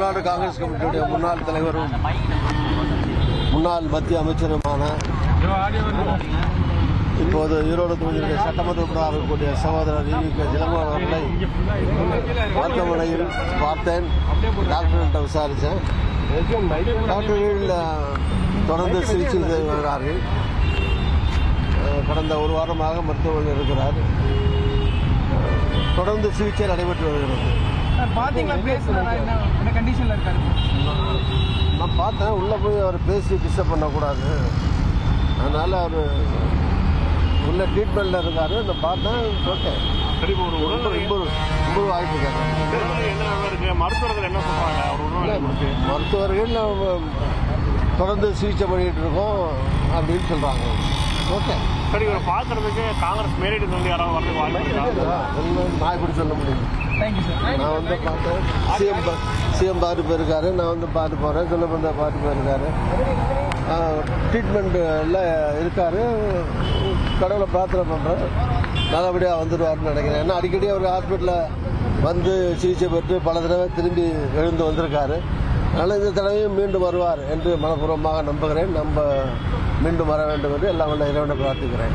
தமிழ்நாடு காங்கிரஸ் கமிட்டியுடைய முன்னாள் தலைவரும் முன்னாள் மத்திய அமைச்சருமான இப்போது ஈரோடு தொகுதியுடைய சட்டமன்ற உறுப்பினராக இருக்கக்கூடிய சகோதரர் ஈ.வி.கே. இளங்கோவன் அவர்களை மருத்துவமனையில் பார்த்தேன். டாக்டர்கிட்ட விசாரித்தேன். டாக்டர்கள் தொடர்ந்து சிகிச்சை செய்து வருகிறார்கள். கடந்த ஒரு வாரமாக மருத்துவமனையில் இருக்கிறார். தொடர்ந்து சிகிச்சை நடைபெற்று வருகிறது. நான் பார்த்தேன். உள்ளே போய் அவர் பேசி டிஸ்டர்ப் பண்ணக்கூடாது, அதனால் அவர் உள்ள ட்ரீட்மெண்ட்டில் இருக்கார். நான் பார்த்தேன். ஓகே, இம்ப்ரூவ் ஆகிட்டு இருக்காங்க. மருத்துவர்கள் தொடர்ந்து சிகிச்சை பண்ணிகிட்டு இருக்கோம் அப்படின்னு சொல்கிறாங்க. ஓகே, சரி. இவரை பார்க்கறதுக்கு காங்கிரஸ் மேலிட்டு வந்து யாராவது வரது வாய்ப்பு? நான் இப்படி சொல்ல முடியும். நான் வந்து பார்த்தேன். சிஎம் பார்த்து போயிருக்காரு. நான் வந்து பார்த்து போகிறேன். சொல்லப்பந்த பார்த்து போயிருக்காரு. ட்ரீட்மெண்ட்டில் இருக்கார். கடவுளை பிரார்த்தனை பண்ணுறேன், நல்லபடியாக வந்துடுவார்னு நினைக்கிறேன். ஏன்னா அடிக்கடி அவர் ஹாஸ்பிட்டலில் வந்து சிகிச்சை பெற்று பல தடவை திரும்பி எழுந்து வந்திருக்காரு. அதனால் இந்த தடவையும் மீண்டும் வருவார் என்று மனப்பூர்வமாக நம்புகிறேன். நம்ம மீண்டும் வர வேண்டும் என்று எல்லாம் உள்ள இறைவனை பிரார்த்திக்கிறேன்.